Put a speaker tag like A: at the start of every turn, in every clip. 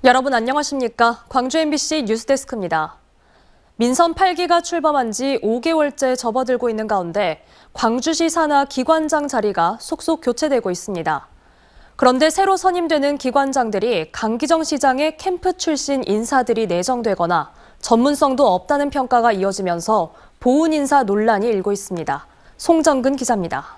A: 여러분 안녕하십니까? 광주 MBC 뉴스데스크입니다. 민선 8기가 출범한 지 5개월째 접어들고 있는 가운데 광주시 산하 기관장 자리가 속속 교체되고 있습니다. 그런데 새로 선임되는 기관장들이 강기정 시장의 캠프 출신 인사들이 내정되거나 전문성도 없다는 평가가 이어지면서 보훈 인사 논란이 일고 있습니다. 송정근 기자입니다.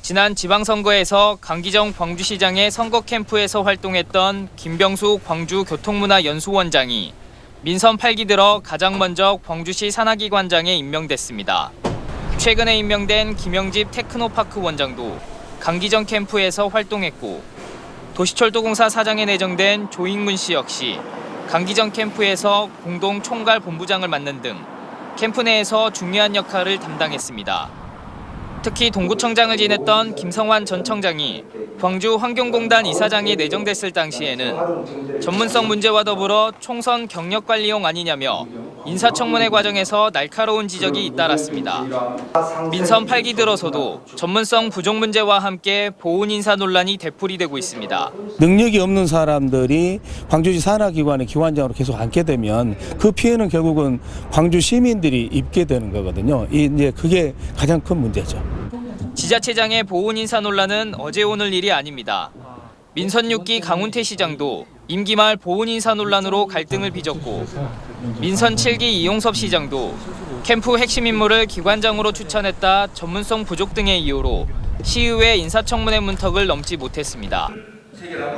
B: 지난 지방선거에서 강기정 광주시장의 선거 캠프에서 활동했던 김병수 광주교통문화연수원장이 민선 8기 들어 가장 먼저 광주시 산하기관장에 임명됐습니다. 최근에 임명된 김영집 테크노파크 원장도 강기정 캠프에서 활동했고, 도시철도공사 사장에 내정된 조익문 씨 역시 강기정 캠프에서 공동 총괄 본부장을 맡는 등 캠프 내에서 중요한 역할을 담당했습니다. 특히 동구청장을 지냈던 김성환 전 청장이 광주 환경공단 이사장에 내정됐을 당시에는 전문성 문제와 더불어 총선 경력관리용 아니냐며 인사청문회 과정에서 날카로운 지적이 잇따랐습니다. 민선 8기 들어서도 전문성 부족 문제와 함께 보훈 인사 논란이 되풀이되고 있습니다.
C: 능력이 없는 사람들이 광주시 산하기관의 기관장으로 계속 앉게 되면 그 피해는 결국은 광주 시민들이 입게 되는 거거든요. 이제 그게 가장 큰 문제죠.
B: 지자체장의 보훈 인사 논란은 어제 오늘 일이 아닙니다. 민선 6기 강훈태 시장도 임기 말 보훈 인사 논란으로 갈등을 빚었고, 민선 7기 이용섭 시장도 캠프 핵심 인물을 기관장으로 추천했다 전문성 부족 등의 이유로 시의회 인사청문회 문턱을 넘지 못했습니다.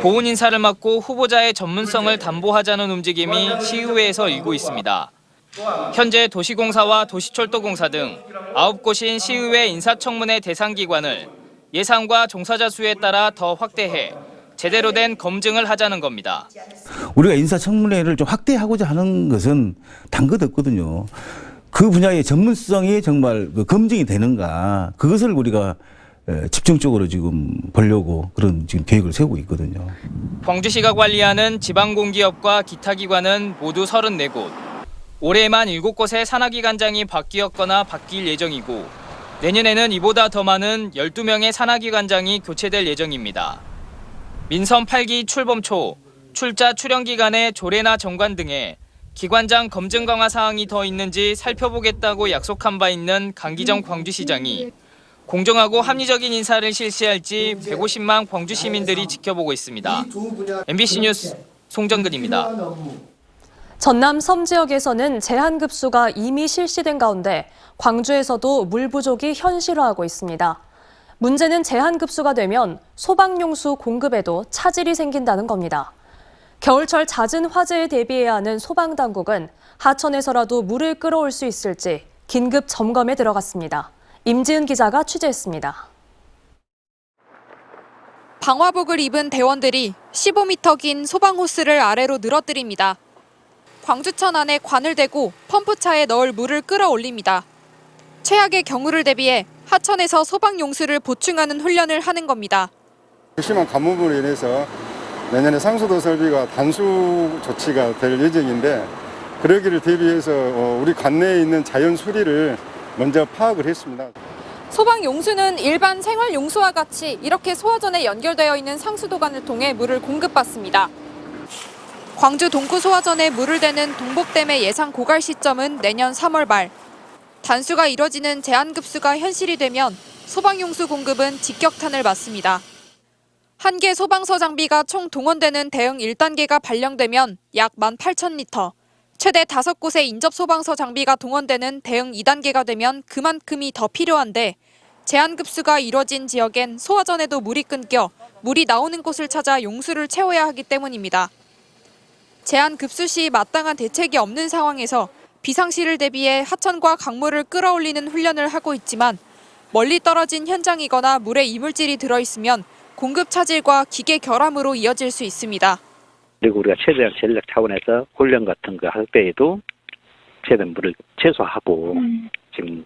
B: 보훈 인사를 맡고 후보자의 전문성을 담보하자는 움직임이 시의회에서 일고 있습니다. 현재 도시공사와 도시철도공사 등 9곳인 시의회 인사청문회 대상 기관을 예산과 종사자 수에 따라 더 확대해 제대로 된 검증을 하자는 겁니다.
C: 우리가 인사청문회를 좀 확대하고자 하는 것은 단 것 없거든요. 그 분야의 전문성이 정말 검증이 되는가, 그것을 우리가 집중적으로 지금 보려고 그런 지금 계획을 세우고 있거든요.
B: 광주시가 관리하는 지방공기업과 기타 기관은 모두 34곳. 올해만 7곳의 산하기관장이 바뀌었거나 바뀔 예정이고, 내년에는 이보다 더 많은 12명의 산하기관장이 교체될 예정입니다. 민선 8기 출범 초 출자 출연 기간의 조례나 정관 등의 기관장 검증 강화 사항이 더 있는지 살펴보겠다고 약속한 바 있는 강기정 광주시장이 공정하고 합리적인 인사를 실시할지 150만 광주 시민들이 지켜보고 있습니다. MBC 뉴스 송정근입니다.
A: 전남 섬 지역에서는 제한급수가 이미 실시된 가운데 광주에서도 물 부족이 현실화하고 있습니다. 문제는 제한급수가 되면 소방용수 공급에도 차질이 생긴다는 겁니다. 겨울철 잦은 화재에 대비해야 하는 소방당국은 하천에서라도 물을 끌어올 수 있을지 긴급 점검에 들어갔습니다. 임지은 기자가 취재했습니다.
D: 방화복을 입은 대원들이 15m 긴 소방호스를 아래로 늘어뜨립니다. 광주천 안에 관을 대고 펌프차에 넣을 물을 끌어올립니다. 최악의 경우를 대비해 하천에서 소방용수를 보충하는 훈련을 하는 겁니다.
E: 심한 가뭄으로 인해서 내년에 상수도 설비가 단수 조치가 될 예정인데, 그러기를 대비해서 우리 관내에 있는 자연 수리를 먼저 파악을 했습니다.
D: 소방용수는 일반 생활용수와 같이 이렇게 소화전에 연결되어 있는 상수도관을 통해 물을 공급받습니다. 광주 동구 소화전에 물을 대는 동복댐의 예상 고갈 시점은 내년 3월 말. 단수가 이뤄지는 제한급수가 현실이 되면 소방용수 공급은 직격탄을 맞습니다. 한 개 소방서 장비가 총 동원되는 대응 1단계가 발령되면 약 18,000리터, 최대 5곳의 인접 소방서 장비가 동원되는 대응 2단계가 되면 그만큼이 더 필요한데, 제한급수가 이뤄진 지역엔 소화전에도 물이 끊겨 물이 나오는 곳을 찾아 용수를 채워야 하기 때문입니다. 제한급수 시 마땅한 대책이 없는 상황에서 비상시를 대비해 하천과 강물을 끌어올리는 훈련을 하고 있지만, 멀리 떨어진 현장이거나 물에 이물질이 들어있으면 공급 차질과 기계 결함으로 이어질 수 있습니다.
F: 그리고 우리가 최대한 전략 차원에서 훈련 같은 거 할 때에도 최대한 물을 최소화하고 지금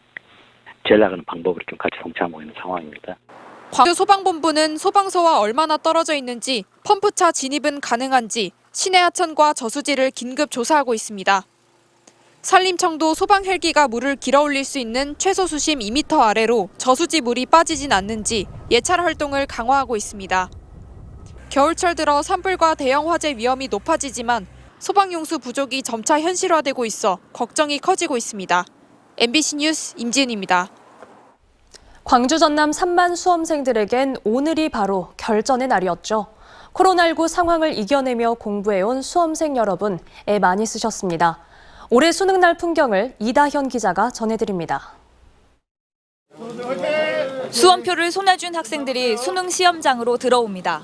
F: 전략하는 방법을 좀 같이 동참하고 있는 상황입니다.
D: 광주 소방본부는 소방서와 얼마나 떨어져 있는지, 펌프차 진입은 가능한지 시내 하천과 저수지를 긴급 조사하고 있습니다. 산림청도 소방 헬기가 물을 길어올릴 수 있는 최소 수심 2m 아래로 저수지 물이 빠지진 않는지 예찰 활동을 강화하고 있습니다. 겨울철 들어 산불과 대형 화재 위험이 높아지지만 소방용수 부족이 점차 현실화되고 있어 걱정이 커지고 있습니다. MBC 뉴스 임지은입니다.
A: 광주 전남 3만 수험생들에겐 오늘이 바로 결전의 날이었죠. 코로나19 상황을 이겨내며 공부해온 수험생 여러분, 애 많이 쓰셨습니다. 올해 수능날 풍경을 이다현 기자가 전해드립니다.
G: 수험표를 손에 쥔 학생들이 수능 시험장으로 들어옵니다.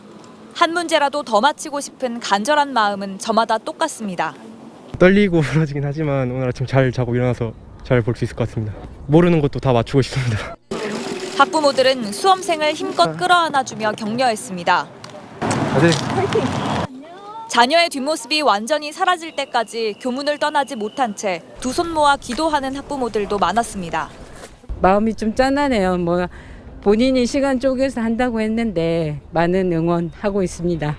G: 한 문제라도 더 맞히고 싶은 간절한 마음은 저마다 똑같습니다.
H: 떨리고 부러지긴 하지만 오늘 아침 잘 자고 일어나서 잘 볼 수 있을 것 같습니다. 모르는 것도 다 맞추고 싶습니다.
G: 학부모들은 수험생을 힘껏 끌어안아주며 격려했습니다. 자녀의 뒷모습이 완전히 사라질 때까지 교문을 떠나지 못한 채 두 손 모아 기도하는 학부모들도 많았습니다.
I: 마음이 좀 짠하네요. 본인이 시간 쪼개서 한다고 했는데 많은 응원하고 있습니다.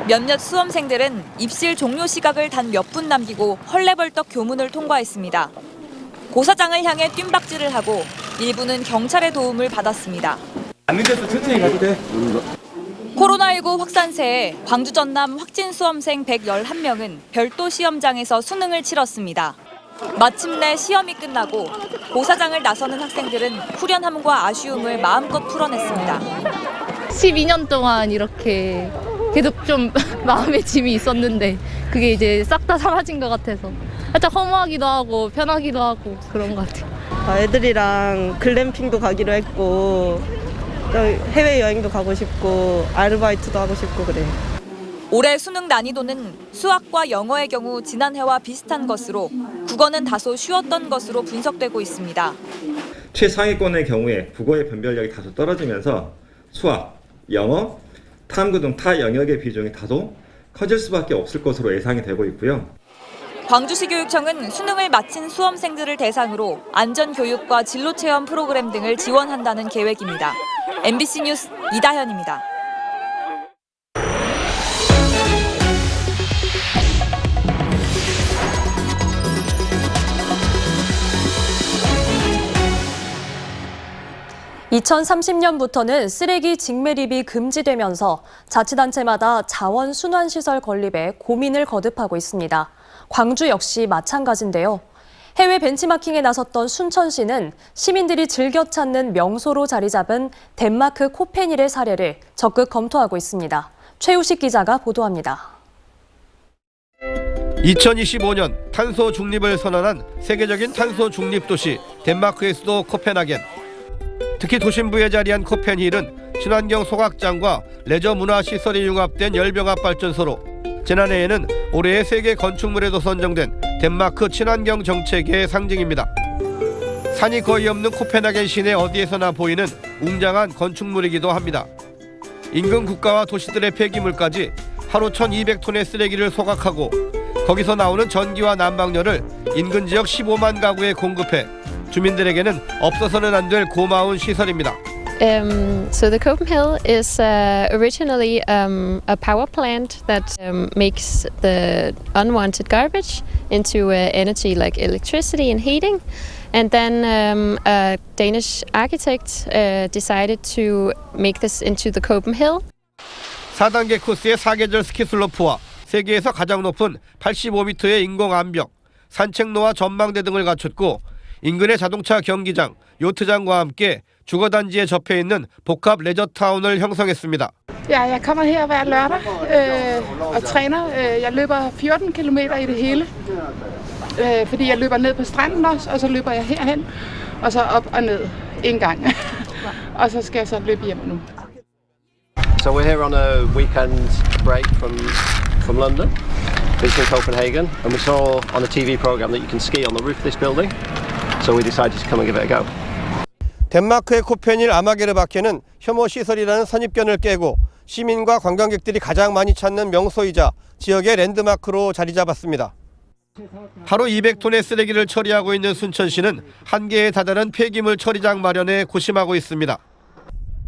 G: 몇몇 수험생들은 입실 종료 시각을 단 몇 분 남기고 헐레벌떡 교문을 통과했습니다. 고사장을 향해 뜀박질을 하고 일부는 경찰의 도움을 받았습니다.
H: 앉는 데서 천천히 가도 돼.
G: 코로나19 확산세에 광주 전남 확진 수험생 111명은 별도 시험장에서 수능을 치렀습니다. 마침내 시험이 끝나고 고사장을 나서는 학생들은 후련함과 아쉬움을 마음껏 풀어냈습니다.
J: 12년 동안 이렇게 계속 좀 마음의 짐이 있었는데 그게 이제 싹 다 사라진 것 같아서 살짝 허무하기도 하고 편하기도 하고 그런 것 같아요.
K: 애들이랑 글램핑도 가기로 했고 해외여행도 가고 싶고 아르바이트도 하고 싶고 그래요.
G: 올해 수능 난이도는 수학과 영어의 경우 지난해와 비슷한 것으로 국어는 다소 쉬웠던 것으로 분석되고 있습니다.
L: 최상위권의 경우에 국어의 변별력이 다소 떨어지면서 수학, 영어, 탐구 등 타 영역의 비중이 다소 커질 수밖에 없을 것으로 예상이 되고 있고요.
G: 광주시 교육청은 수능을 마친 수험생들을 대상으로 안전교육과 진로체험 프로그램 등을 지원한다는 계획입니다. MBC 뉴스 이다현입니다.
A: (2030년부터는) 쓰레기 직매립이 금지되면서 자치단체마다 자원순환시설 건립에 고민을 거듭하고 있습니다. 광주 역시 마찬가지인데요. 해외 벤치마킹에 나섰던 순천시는 시민들이 즐겨 찾는 명소로 자리 잡은 덴마크 코펜힐의 사례를 적극 검토하고 있습니다. 최우식 기자가 보도합니다.
M: 2025년 탄소 중립을 선언한 세계적인 탄소 중립 도시 덴마크의 수도 코펜하겐. 특히 도심부에 자리한 코펜힐은 친환경 소각장과 레저 문화 시설이 융합된 열병합 발전소로 지난해에는 올해의 세계 건축물에도 선정된 덴마크 친환경 정책의 상징입니다. 산이 거의 없는 코펜하겐 시내 어디에서나 보이는 웅장한 건축물이기도 합니다. 인근 국가와 도시들의 폐기물까지 하루 1,200톤의 쓰레기를 소각하고 거기서 나오는 전기와 난방료를 인근 지역 15만 가구에 공급해 주민들에게는 없어서는 안 될 고마운 시설입니다.
J: So the Copenhagen is originally a power plant that makes the unwanted garbage into energy like electricity and heating. And then a Danish architect decided to make this into the Copenhagen.
M: 4단계 코스의 사계절 스키 슬로프와 세계에서 가장 높은 85m의 인공 암벽, 산책로와 전망대 등을 갖췄고 인근의 자동차 경기장, 요트장과 함께 주거단지에 접해 있는 복합 레저타운을 형성했습니다.
N: Ja, jeg kommer her hver lørdag og træner. Jeg løber 14 km i det hele, fordi jeg løber ned på stranden også, og så løber jeg herhen, og så op og ned en gang. Og så skal jeg så løbe hjem nu.
O: So we're here on a weekend break from London, visiting Copenhagen, and we saw on a TV program that you can ski on the roof of this building. So we decided to come and give it a go.
M: 덴마크의 코펜힐 아마게르바케는 혐오 시설이라는 선입견을 깨고 시민과 관광객들이 가장 많이 찾는 명소이자 지역의 랜드마크로 자리 잡았습니다. 하루 200톤의 쓰레기를 처리하고 있는 순천시는 한계에 다다른 폐기물 처리장 마련에 고심하고 있습니다.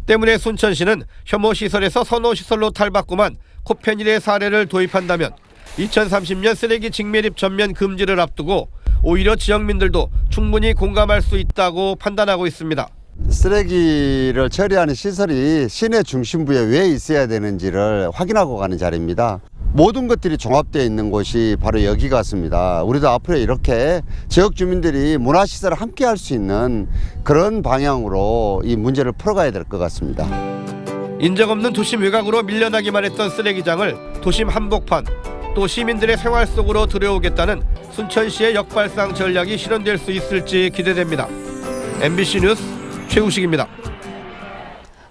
M: 때문에 순천시는 혐오 시설에서 선호 시설로 탈바꿈한 코펜힐의 사례를 도입한다면 2030년 쓰레기 직매립 전면 금지를 앞두고 오히려 지역민들도 충분히 공감할 수 있다고 판단하고 있습니다.
P: 쓰레기를 처리하는 시설이 시내 중심부에 왜 있어야 되는지를 확인하고 가는 자리입니다. 모든 것들이 종합되어 있는 곳이 바로 여기 같습니다. 우리도 앞으로 이렇게 지역 주민들이 문화시설을 함께 할 수 있는 그런 방향으로 이 문제를 풀어가야 될 것 같습니다.
M: 인적 없는 도심 외곽으로 밀려나기만 했던 쓰레기장을 도심 한복판, 또 시민들의 생활 속으로 들여오겠다는 순천시의 역발상 전략이 실현될 수 있을지 기대됩니다. MBC 뉴스 최우식입니다.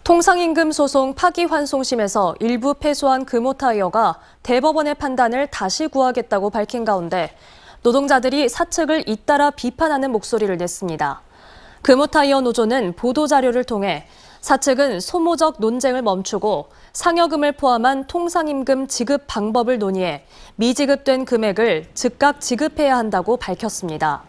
A: 통상임금 소송 파기환송심에서 일부 패소한 금호타이어가 대법원의 판단을 다시 구하겠다고 밝힌 가운데 노동자들이 사측을 잇따라 비판하는 목소리를 냈습니다. 금호타이어 노조는 보도자료를 통해 사측은 소모적 논쟁을 멈추고 상여금을 포함한 통상임금 지급 방법을 논의해 미지급된 금액을 즉각 지급해야 한다고 밝혔습니다.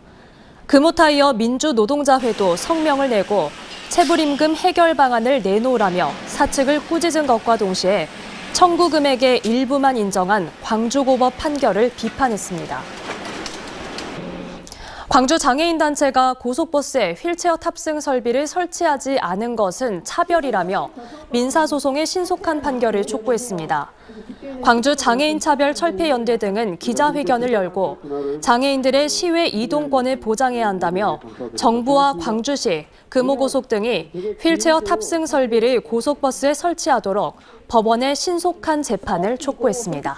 A: 금호타이어 민주노동자회도 성명을 내고 체불임금 해결 방안을 내놓으라며 사측을 꾸짖은 것과 동시에 청구 금액의 일부만 인정한 광주고법 판결을 비판했습니다. 광주 장애인단체가 고속버스에 휠체어 탑승 설비를 설치하지 않은 것은 차별이라며 민사소송의 신속한 판결을 촉구했습니다. 광주 장애인차별철폐연대 등은 기자회견을 열고 장애인들의 시외 이동권을 보장해야 한다며 정부와 광주시, 금호고속 등이 휠체어 탑승 설비를 고속버스에 설치하도록 법원의 신속한 재판을 촉구했습니다.